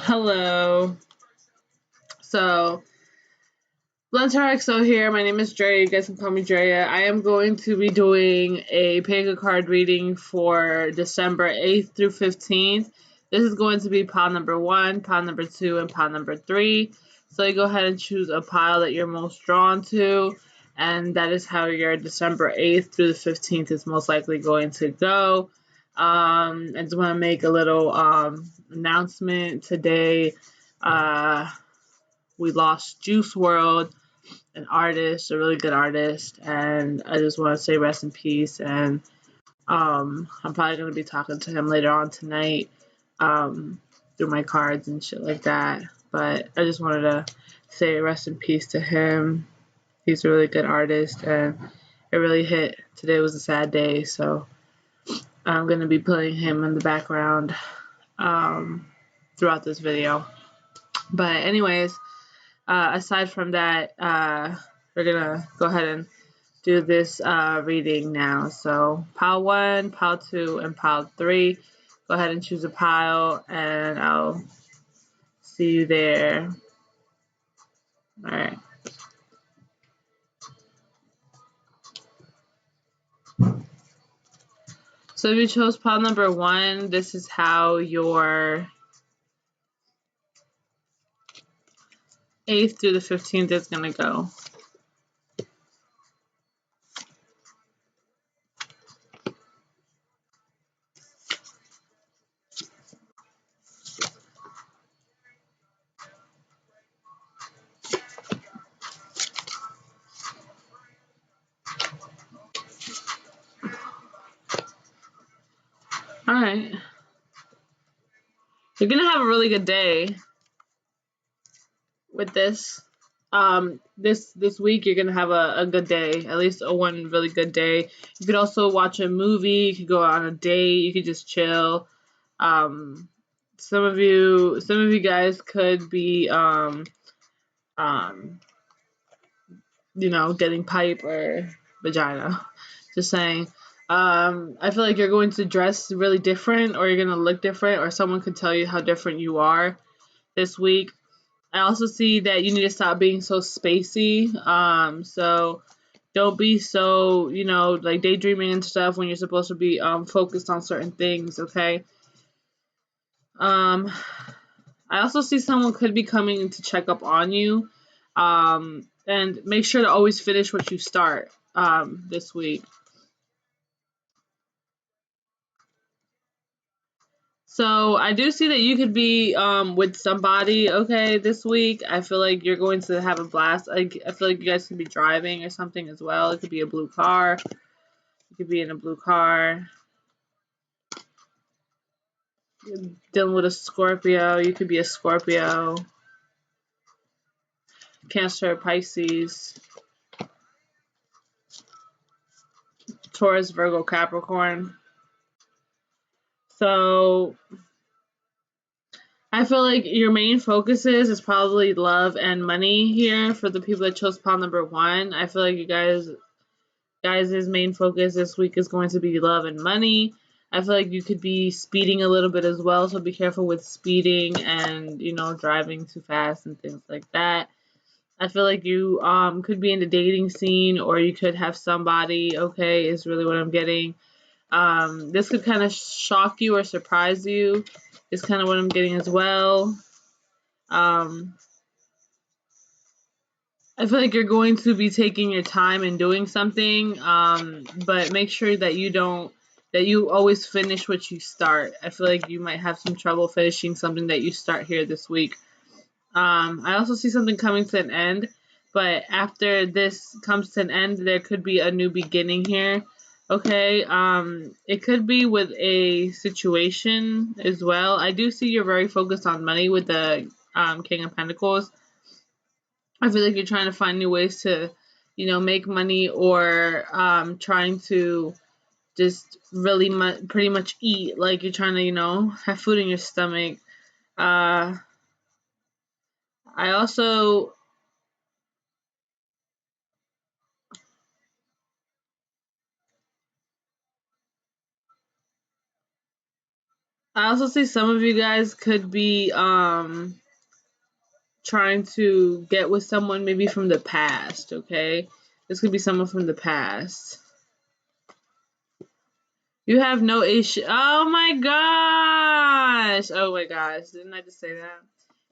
Hello. So, Blunttarotxo here. My name is Drea. You guys can call me Drea. I am going to be doing a pick card reading for December 8th through 15th. This is going to be pile number 1, pile number 2, and pile number 3. So you go ahead and choose a pile that you're most drawn to, and that is how your December 8th through the 15th is most likely going to go. I just want to make a little announcement today. We lost Juice WRLD, an artist, a really good artist, and I just want to say rest in peace. And I'm probably going to be talking to him later on tonight through my cards and shit like that. But I just wanted to say rest in peace to him. He's a really good artist, and it really hit. Today was a sad day, so I'm going to be putting him in the background throughout this video. But anyways, aside from that, we're gonna go ahead and do this reading now. So pile 1, pile 2, and pile 3. Go ahead and choose a pile, and I'll see you there. All right. So if you chose pile number 1, this is how your 8th through the 15th is gonna go. All right. You're gonna have a really good day with this. This week you're gonna have a good day, at least one really good day. You could also watch a movie. You could go on a date. You could just chill. Some of you guys could be getting pipe or vagina. Just saying. I feel like you're going to dress really different, or you're gonna look different, or someone could tell you how different you are this week. I also see that you need to stop being so spacey. So don't be so, like daydreaming and stuff when you're supposed to be focused on certain things, okay? I also see someone could be coming to check up on you. And make sure to always finish what you start this week. So I do see that you could be with somebody, okay, this week. I feel like you're going to have a blast. I feel like you guys could be driving or something as well. It could be a blue car. You could be in a blue car. You're dealing with a Scorpio. You could be a Scorpio. Cancer, Pisces. Taurus, Virgo, Capricorn. So I feel like your main focuses is probably love and money here for the people that chose pile number 1. I feel like you guys' main focus this week is going to be love and money. I feel like you could be speeding a little bit as well, so be careful with speeding and, driving too fast and things like that. I feel like you could be in the dating scene, or you could have somebody, okay, is really what I'm getting. This could kind of shock you or surprise you, is kind of what I'm getting as well. I feel like you're going to be taking your time and doing something, but make sure that you always finish what you start. I feel like you might have some trouble finishing something that you start here this week. I also see something coming to an end, but after this comes to an end, there could be a new beginning here. Okay, it could be with a situation as well. I do see you're very focused on money with the King of Pentacles. I feel like you're trying to find new ways to, make money, or trying to just really pretty much eat. Like you're trying to, have food in your stomach. I also I also see some of you guys could be trying to get with someone maybe from the past, okay? This could be someone from the past. You have no issue. Oh my gosh. Oh my gosh. Didn't I just say that?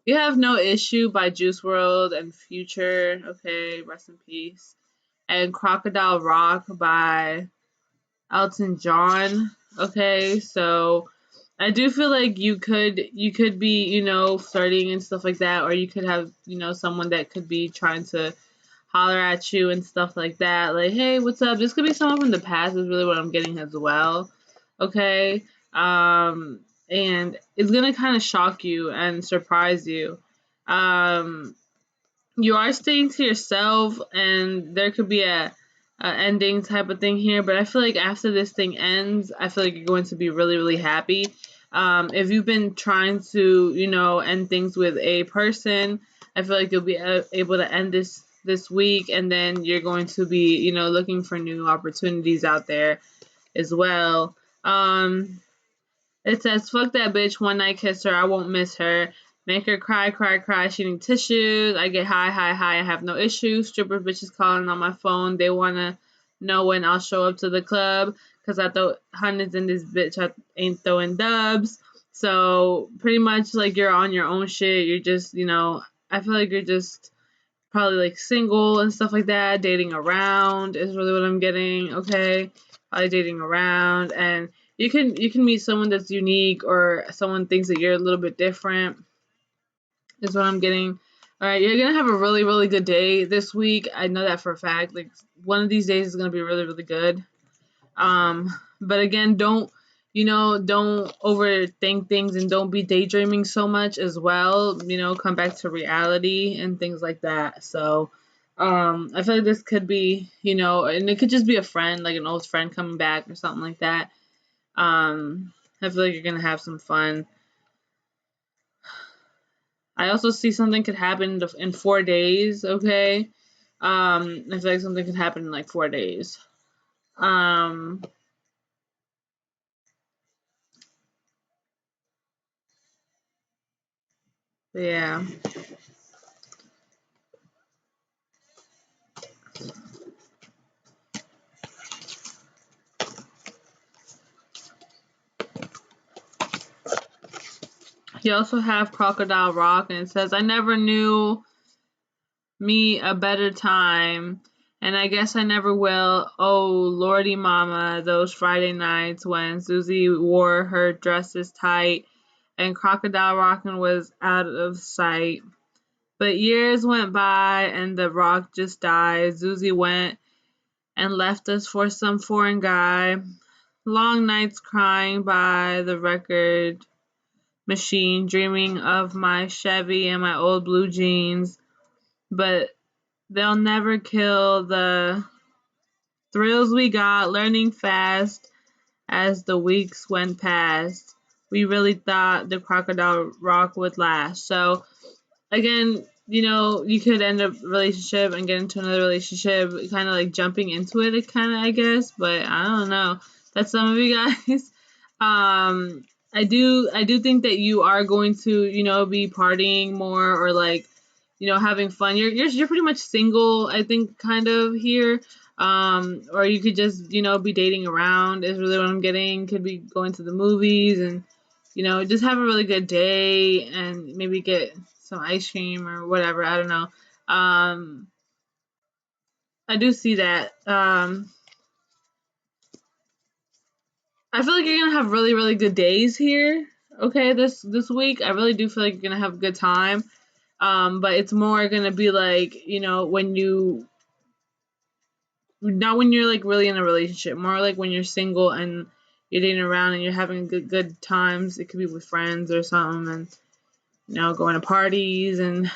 You have no issue by Juice World and Future. Okay, rest in peace. And Crocodile Rock by Elton John. Okay, so I do feel like you could be, flirting and stuff like that, or you could have, someone that could be trying to holler at you and stuff like that. Like, hey, what's up? This could be someone from the past is really what I'm getting as well. Okay. And it's gonna kind of shock you and surprise you. Um, you are staying to yourself, and there could be a ending type of thing here, but I feel like after this thing ends, I feel like you're going to be really, really happy. If you've been trying to, end things with a person, I feel like you'll be able to end this week, and then you're going to be, looking for new opportunities out there as well. It says, fuck that bitch, one night kiss her, I won't miss her. Make her cry, cry, cry, she need tissues. I get high, high, high, I have no issues. Stripper bitches calling on my phone, they wanna know when I'll show up to the club. Cause I throw hundreds in this bitch, I ain't throwing dubs. So pretty much like you're on your own shit. You're just, I feel like you're just probably like single and stuff like that. Dating around is really what I'm getting. Okay, probably dating around, and you can meet someone that's unique, or someone thinks that you're a little bit different. Is what I'm getting. All right, you're gonna have a really really good day this week. I know that for a fact. Like one of these days is gonna be really really good. But again, don't overthink things, and don't be daydreaming so much as well. Come back to reality and things like that. So, I feel like this could be, and it could just be a friend, like an old friend coming back or something like that. I feel like you're gonna have some fun. I also see something could happen in 4 days. Okay. I feel like something could happen in like 4 days. Um, yeah. You also have Crocodile Rock, and it says, I never knew me a better time, and I guess I never will. Oh, lordy mama, those Friday nights when Susie wore her dresses tight and Crocodile Rockin' was out of sight. But years went by, and the rock just died. Susie went and left us for some foreign guy. Long nights crying by the record machine, dreaming of my Chevy and my old blue jeans, but they'll never kill the thrills we got learning fast as the weeks went past. We really thought the Crocodile Rock would last. So again, you could end a relationship and get into another relationship, kind of like jumping into it, kind of, I guess. But I don't know. That's some of you guys. I do think that you are going to, be partying more, or like, having fun. You're pretty much single, I think, kind of here. Or you could just, be dating around is really what I'm getting. Could be going to the movies and, just have a really good day, and maybe get some ice cream or whatever. I don't know. I do see that. I feel like you're gonna have really, really good days here. Okay, this week, I really do feel like you're gonna have a good time. But it's more gonna be like, when you, not when you're like really in a relationship, more like when you're single and you're dating around and you're having good times. It could be with friends or something, and going to parties and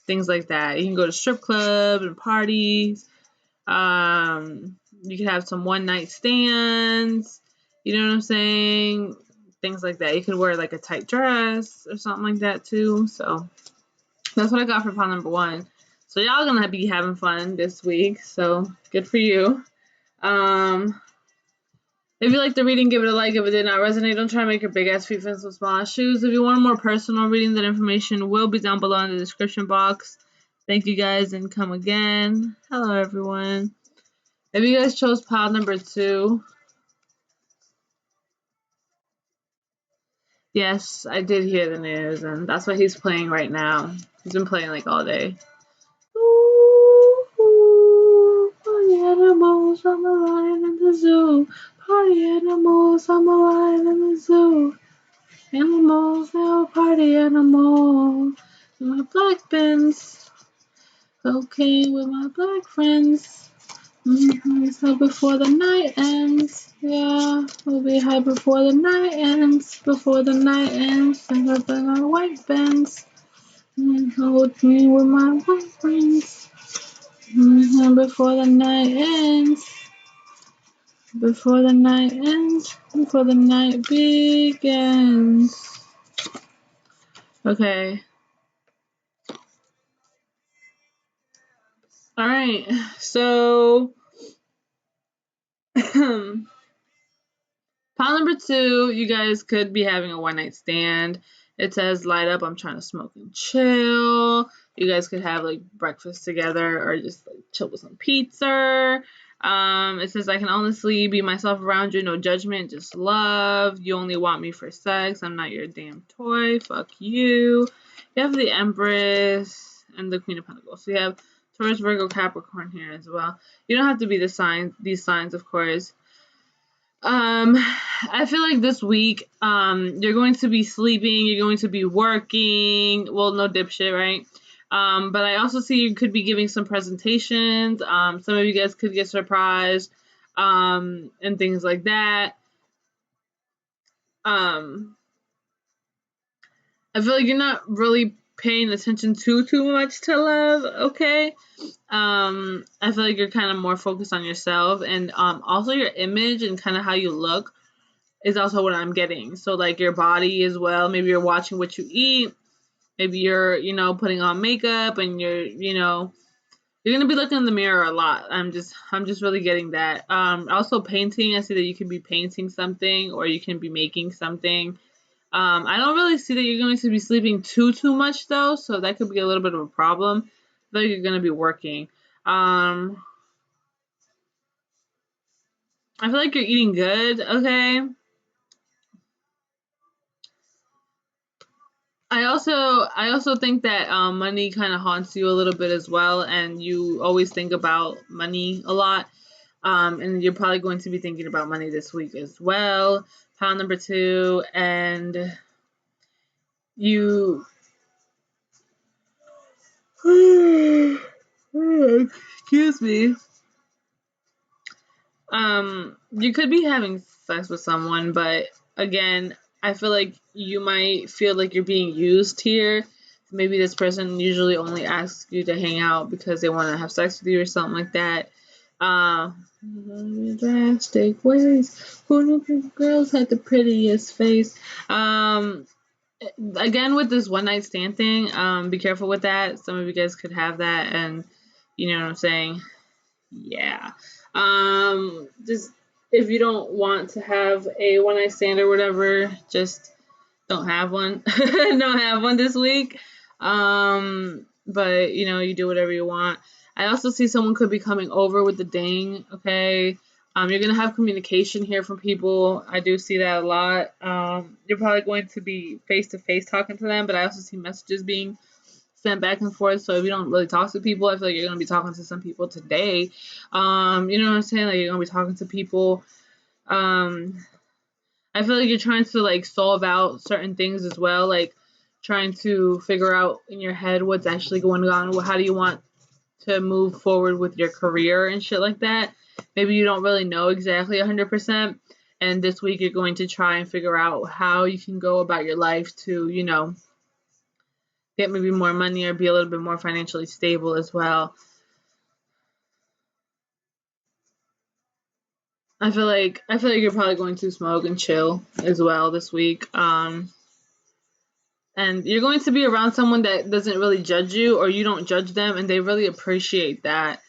things like that. You can go to strip clubs and parties. You could have some one night stands. You know what I'm saying? Things like that. You could wear like a tight dress or something like that too. So that's what I got for pile number one. So y'all gonna be having fun this week. So good for you. Um, If you like the reading, give it a like. If it did not resonate, don't try to make your big ass feet fit some small ass shoes. If you want a more personal reading, that information will be down below in the description box. Thank you guys and come again. Hello everyone. If you guys chose pile number 2, yes, I did hear the news, and that's what he's playing right now. He's been playing like all day. Ooh, ooh, party animals on the line in the zoo. Party animals on the line in the zoo. Animals, now party animals. My black bins. Okay, with my black friends. So before the night ends, yeah, we'll be high before the night ends. Before the night ends, stand up in our white bands. Hold me with my white friends. Before the night ends. Before the night ends. Before the night begins. Okay. All right. So. Pile number 2, you guys could be having a one-night stand. It says, light up, I'm trying to smoke and chill. You guys could have, like, breakfast together or just, like, chill with some pizza. It says, I can honestly be myself around you, no judgment, just love. You only want me for sex. I'm not your damn toy. Fuck you. You have the Empress and the Queen of Pentacles. So you have Taurus, Virgo, Capricorn here as well. You don't have to be these signs, of course. I feel like this week, you're going to be sleeping, you're going to be working. Well, no dipshit, right? But I also see you could be giving some presentations. Some of you guys could get surprised, and things like that. I feel like you're not really paying attention too much to love, okay? I feel like you're kind of more focused on yourself and also your image and kind of how you look is also what I'm getting. So like your body as well. Maybe you're watching what you eat. Maybe you're, putting on makeup and you're gonna be looking in the mirror a lot. I'm just really getting that. Also painting. I see that you could be painting something or you can be making something. I don't really see that you're going to be sleeping too much though, so that could be a little bit of a problem. I feel like you're gonna be working. I feel like you're eating good, okay? I also think that money kind of haunts you a little bit as well, and you always think about money a lot. And you're probably going to be thinking about money this week as well. Pile number 2, and you. Excuse me. You could be having sex with someone, but again, I feel like you might feel like you're being used here. Maybe this person usually only asks you to hang out because they want to have sex with you or something like that. Drastic ways. Who knew girls had the prettiest face? Again, with this one night stand thing, be careful with that. Some of you guys could have that, and you know what I'm saying. Yeah. Just if you don't want to have a one night stand or whatever, just don't have one. Don't have one this week. But you do whatever you want. I also see someone could be coming over with the ding, okay? You're gonna have communication here from people. I do see that a lot. You're probably going to be face to face talking to them, but I also see messages being sent back and forth. So if you don't really talk to people, I feel like you're gonna be talking to some people today. You know what I'm saying? Like you're gonna be talking to people. I feel like you're trying to like solve out certain things as well, like trying to figure out in your head what's actually going on. How do you want to move forward with your career and shit like that? Maybe you don't really know exactly 100%. And this week you're going to try and figure out how you can go about your life to, get maybe more money or be a little bit more financially stable as well. I feel like you're probably going to smoke and chill as well this week. And you're going to be around someone that doesn't really judge you or you don't judge them, and they really appreciate that.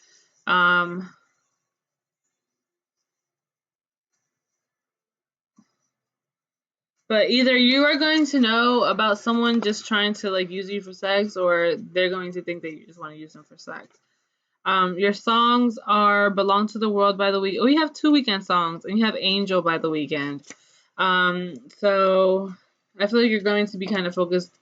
But either you are going to know about someone just trying to like use you for sex, or they're going to think that you just want to use them for sex. Your songs are Belong to the World by the Weeknd. Oh, you have 2 Weeknd songs, and you have Angel by the Weeknd. So I feel like you're going to be kind of focused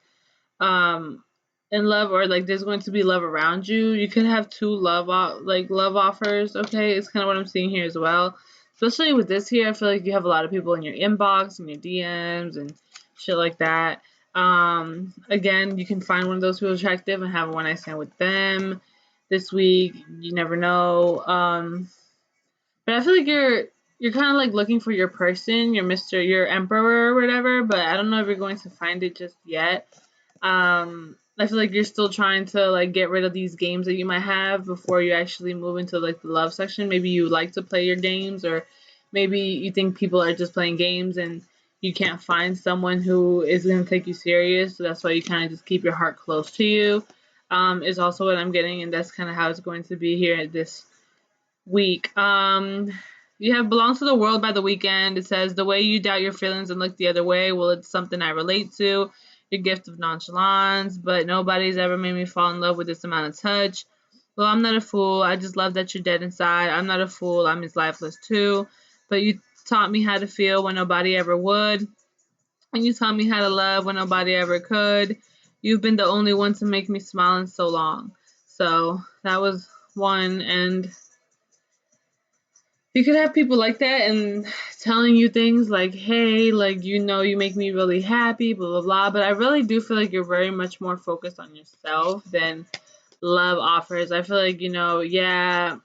in love, or like there's going to be love around you. You could have 2 love offers. Okay, it's kind of what I'm seeing here as well. Especially with this here, I feel like you have a lot of people in your inbox and your DMs and shit like that. Again, you can find one of those people attractive and have a one night stand with them this week. You never know. But I feel like you're kind of like looking for your person, your emperor or whatever. But I don't know if you're going to find it just yet. I feel like you're still trying to like get rid of these games that you might have before you actually move into like the love section. Maybe you like to play your games, or maybe you think people are just playing games and you can't find someone who is going to take you serious. So that's why you kind of just keep your heart close to you. Is also what I'm getting, and that's kind of how it's going to be here this week. You have Belongs to the World by the Weeknd. It says, the way you doubt your feelings and look the other way, well, it's something I relate to. Your gift of nonchalance, but nobody's ever made me fall in love with this amount of touch. Well, I'm not a fool. I just love that you're dead inside. I'm not a fool. I'm as lifeless too. But you taught me how to feel when nobody ever would. And you taught me how to love when nobody ever could. You've been the only one to make me smile in so long. So that was one. And you could have people like that and telling you things like, hey, like, you make me really happy, blah, blah, blah. But I really do feel like you're very much more focused on yourself than love offers. I feel like, yeah,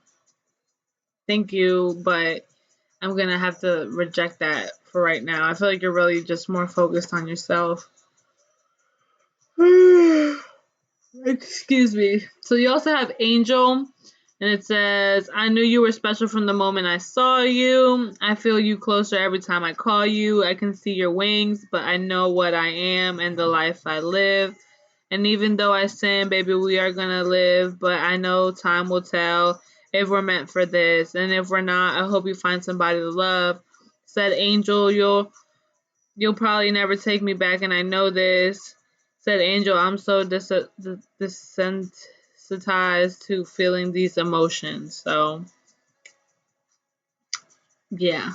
thank you, but I'm going to have to reject that for right now. I feel like you're really just more focused on yourself. Excuse me. So you also have Angel. And it says, I knew you were special from the moment I saw you. I feel you closer every time I call you. I can see your wings, but I know what I am and the life I live. And even though I sin, baby, we are going to live. But I know time will tell if we're meant for this. And if we're not, I hope you find somebody to love. Said Angel, you'll probably never take me back, and I know this. Said Angel, I'm so desensitized to feeling these emotions. So, yeah.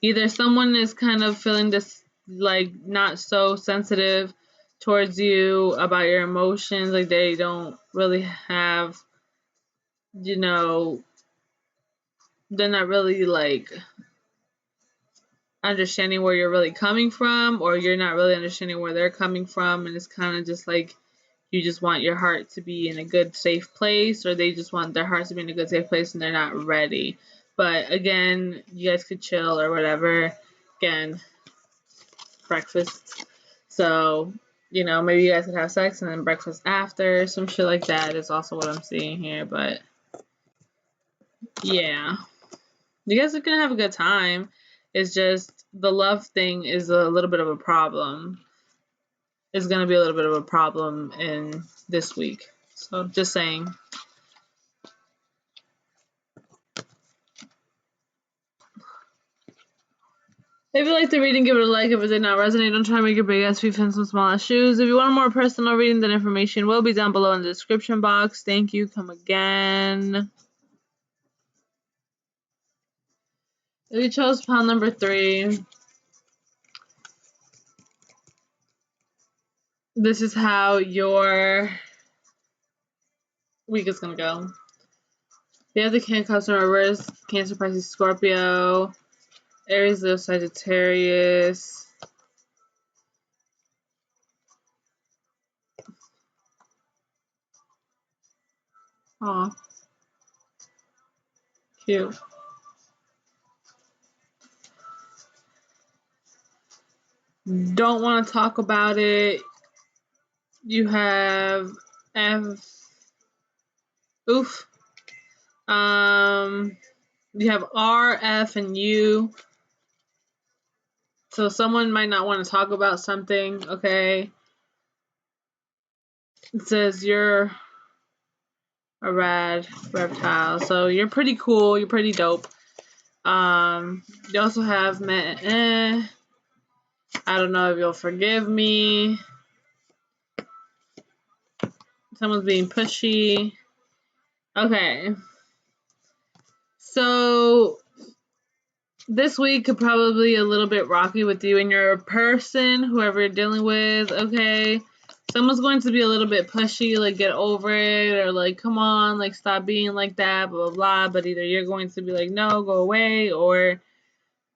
Either someone is kind of feeling this, like, not so sensitive towards you about your emotions. Like, they don't really have, they're not really, like, understanding where you're really coming from, or you're not really understanding where they're coming from. And it's kind of just like, you just want your heart to be in a good, safe place, or they just want their hearts to be in a good, safe place and they're not ready. But again, you guys could chill or whatever. Again, breakfast. So, maybe you guys could have sex and then breakfast after. Some shit like that is also what I'm seeing here. But yeah, you guys are going to have a good time. It's just the love thing is a little bit of a problem. It's going to be a little bit of a problem in this week. So just saying. If you like the reading, give it a like. If it did not resonate, don't try to make your big ass feet fit in some small ass shoes. If you want a more personal reading, then information will be down below in the description box. Thank you. Come again. If you chose pile number 3, this is how your week is going to go. You have the King of Cups in reverse, Cancer, Pisces, Scorpio, Aries, Leo, Sagittarius. Aw. Cute. Don't want to talk about it. You have oof. You have R, F, and U. So someone might not want to talk about something, okay? It says you're a rad reptile. So you're pretty cool. You're pretty dope. You also have I don't know if you'll forgive me. Someone's being pushy. Okay. So this week could probably be a little bit rocky with you and your person, whoever you're dealing with, okay? Someone's going to be a little bit pushy, like get over it, or like come on, like stop being like that, blah, blah, blah. But either you're going to be like, no, go away, or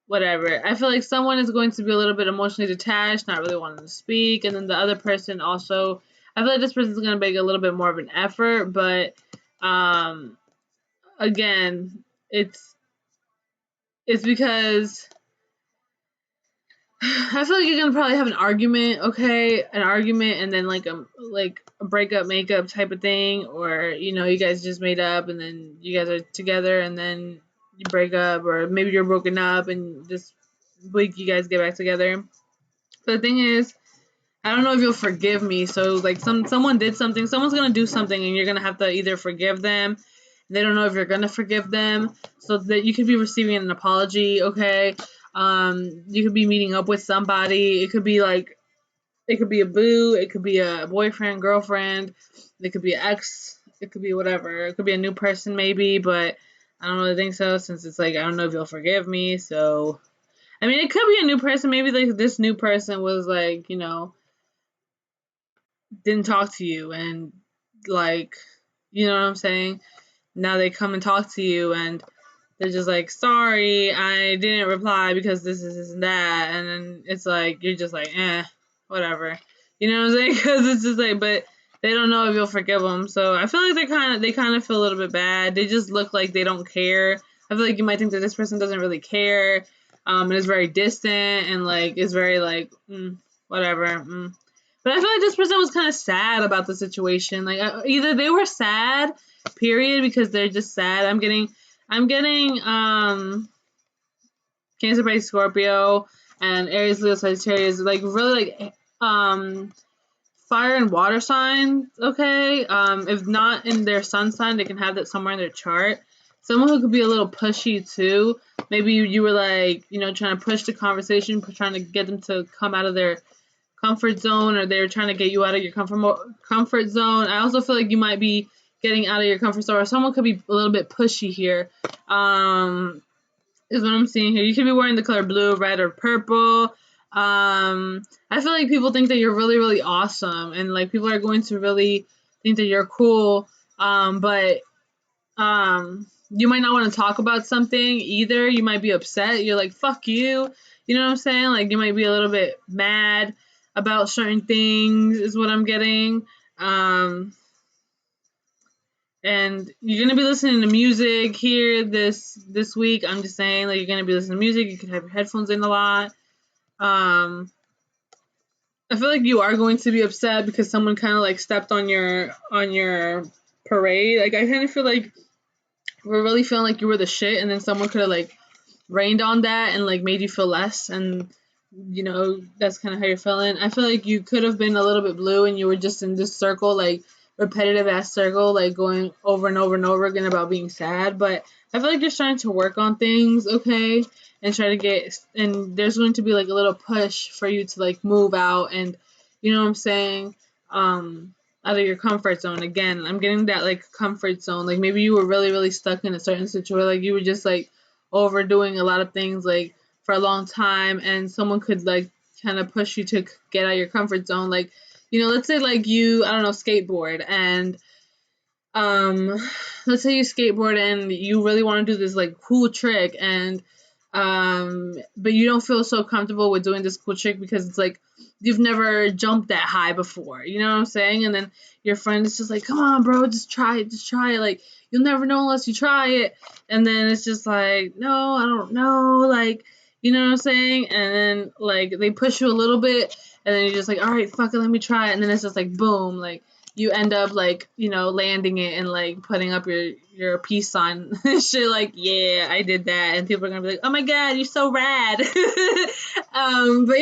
whatever. I feel like someone is going to be a little bit emotionally detached, not really wanting to speak. And then the other person also, I feel like this person's going to make a little bit more of an effort, but again, it's because I feel like you're gonna probably have an argument, okay? An argument and then like a breakup makeup type of thing, or you guys just made up and then you guys are together and then you break up, or maybe you're broken up and this week you guys get back together. But the thing is, I don't know if you'll forgive me. So like someone did something, someone's gonna do something, and you're gonna have to either forgive them. They don't know if you're gonna forgive them, so that you could be receiving an apology. Okay, you could be meeting up with somebody. It could be like it could be a boo, it could be a boyfriend, girlfriend, it could be an ex, it could be whatever. It could be a new person maybe, but I don't really think so since it's like I don't know if you'll forgive me. So I mean, it could be a new person. Maybe like this new person was like didn't talk to you and like you know what I'm saying? Now they come and talk to you and they're just like, sorry, I didn't reply because this and that, and then it's like you're just like, whatever, you know what I'm saying? Because it's just like, but they don't know if you'll forgive them. So I feel like they kind of feel a little bit bad. They just look like they don't care. I feel like you might think that this person doesn't really care, and is very distant and like is very like, whatever. But I feel like this person was kind of sad about the situation. Like either they were sad, period, because they're just sad. I'm getting Cancer by Scorpio and Aries, Leo, Sagittarius, like really like fire and water signs, okay? If not in their sun sign, they can have that somewhere in their chart. Someone who could be a little pushy too. Maybe you were like, trying to push the conversation, trying to get them to come out of their comfort zone, or they're trying to get you out of your comfort zone. I also feel like you might be getting out of your comfort zone, or someone could be a little bit pushy here. Is what I'm seeing here. You could be wearing the color blue, red, or purple. I feel like people think that you're really, really awesome, and like people are going to really think that you're cool. But you might not want to talk about something either. You might be upset. You're like, fuck you. You know what I'm saying? Like you might be a little bit mad about certain things is what I'm getting. And you're gonna be listening to music here this week. I'm just saying, like you're gonna be listening to music. You could have your headphones in a lot. I feel like you are going to be upset because someone kind of like stepped on your parade. Like I kind of feel like we're really feeling like you were the shit, and then someone could have like rained on that and like made you feel less, and that's kind of how you're feeling. I feel like you could have been a little bit blue and you were just in this circle, like repetitive ass circle, like going over and over and over again about being sad. But I feel like you're starting to work on things, okay, and try to get, and there's going to be like a little push for you to like move out, and you know what I'm saying, out of your comfort zone. Again, I'm getting that like comfort zone. Like maybe you were really, really stuck in a certain situation, like you were just like overdoing a lot of things like for a long time, and someone could like kind of push you to get out of your comfort zone. Like let's say like you, I don't know, skateboard, and um let's say you skateboard and you really want to do this like cool trick, and but you don't feel so comfortable with doing this cool trick because it's like you've never jumped that high before, you know what I'm saying? And then your friend is just like, come on bro, just try it, like you'll never know unless you try it. And then it's just like, no, I don't know, like, you know what I'm saying? And then like they push you a little bit, and then you're just like, all right, fuck it, let me try it. And then it's just like boom, like you end up like landing it and like putting up your peace sign and shit, like, yeah, I did that, and people are gonna be like, oh my god, you're so rad. But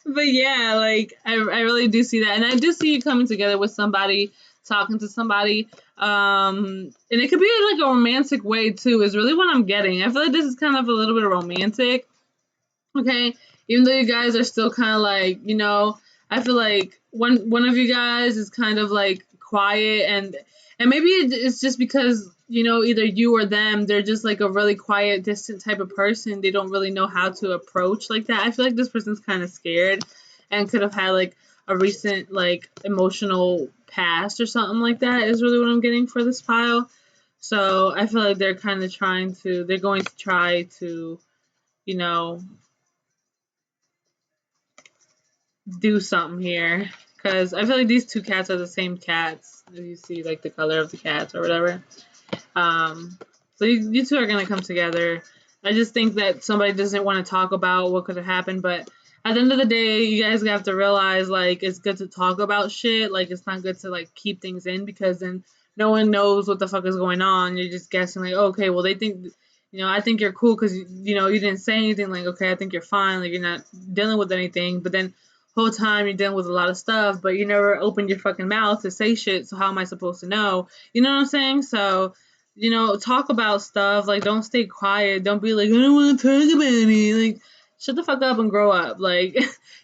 but yeah, like I really do see that, and I do see you coming together with somebody, talking to somebody, and it could be like a romantic way too, is really what I'm getting. I feel like this is kind of a little bit romantic, okay? even though you guys are still kind of like, you know, I feel like one of you guys is kind of like quiet, and maybe it's just because, you know, either you or them, they're just like a really quiet, distant type of person. They don't really know how to approach like that. I feel like this person's kind of scared and could have had like a recent like emotional past or something like that is really what I'm getting for this pile. So I feel like they're kind of they're going to try to, you know, do something here. Because I feel like these two cats are the same cats. If you see like the color of the cats or whatever. Um, so you two are going to come together. I just think that somebody doesn't want to talk about what could have happened, but at the end of the day, you guys have to realize, like, it's good to talk about shit. Like, it's not good to, like, keep things in, because then no one knows what the fuck is going on. You're just guessing, like, okay, well, they think, you know, I think you're cool because, you know, you didn't say anything. Like, okay, I think you're fine. Like, you're not dealing with anything. But then whole time you're dealing with a lot of stuff, but you never opened your fucking mouth to say shit. So how am I supposed to know? You know what I'm saying? So, you know, talk about stuff. Like, don't stay quiet. Don't be like, I don't want to talk about it. Like, shut the fuck up and grow up. Like,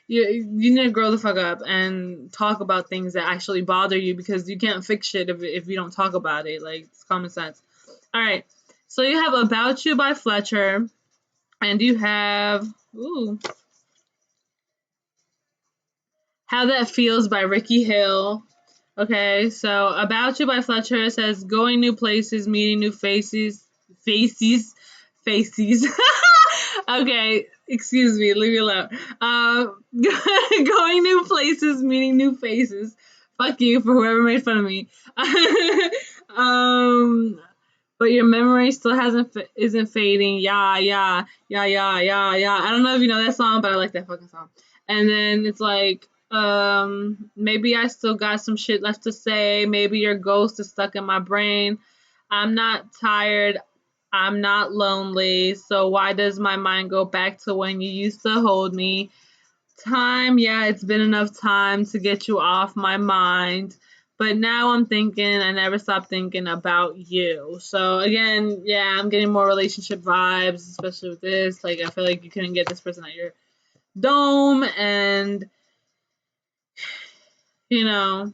you need to grow the fuck up and talk about things that actually bother you, because you can't fix shit if you don't talk about it. Like, it's common sense. All right. So you have About You by Fletcher, and you have, ooh, How That Feels by Ricky Hill. Okay, so About You by Fletcher says going new places, meeting new faces. Okay, excuse me, leave me alone. Going new places, meeting new faces. Fuck you for whoever made fun of me. um, but your memory still isn't fading. Yeah, yeah, yeah, yeah, yeah, yeah. I don't know if you know that song, but I like that fucking song. And then it's like, maybe I still got some shit left to say. Maybe your ghost is stuck in my brain. I'm not tired. I'm not lonely. So why does my mind go back to when you used to hold me? Time, yeah, it's been enough time to get you off my mind. But now I'm thinking, I never stop thinking about you. So again, yeah, I'm getting more relationship vibes, especially with this. Like, I feel like you couldn't get this person at your dome, and you know,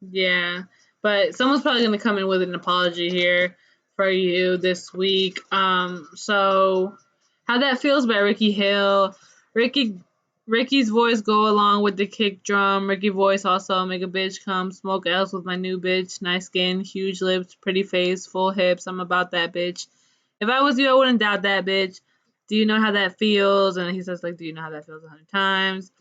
yeah. But someone's probably gonna come in with an apology here for you this week. So How That Feels by Ricky Hill. Ricky's voice go along with the kick drum. Ricky voice also make a bitch come smoke else with my new bitch. Nice skin, huge lips, pretty face, full hips. I'm about that bitch. If I was you, I wouldn't doubt that bitch. Do you know how that feels? And he says, like, do you know how that feels 100 times?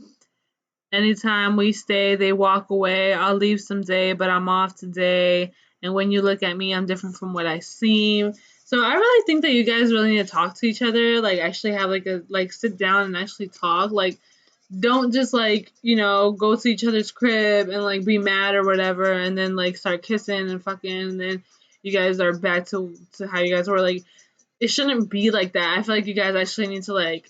Anytime we stay, they walk away. I'll leave someday, but I'm off today. And when you look at me, I'm different from what I seem. So I really think that you guys really need to talk to each other. Like, actually have like sit down and actually talk. Like, don't just like, you know, go to each other's crib and like be mad or whatever, and then like start kissing and fucking, and then you guys are back to how you guys were. Like, it shouldn't be like that. I feel like you guys actually need to like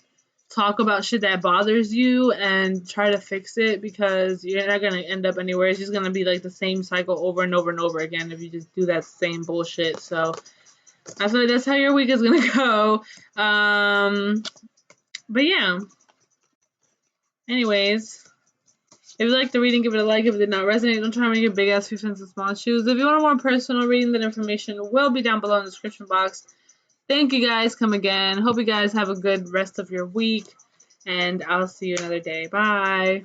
talk about shit that bothers you and try to fix it, because you're not gonna end up anywhere. It's just gonna be like the same cycle over and over and over again if you just do that same bullshit. So I feel like that's how your week is gonna go. But yeah. Anyways, if you like the reading, give it a like. If it did not resonate, don't try to make your big ass 2 cents in small shoes. If you want a more personal reading, that information will be down below in the description box. Thank you guys. Come again. Hope you guys have a good rest of your week. And I'll see you another day. Bye.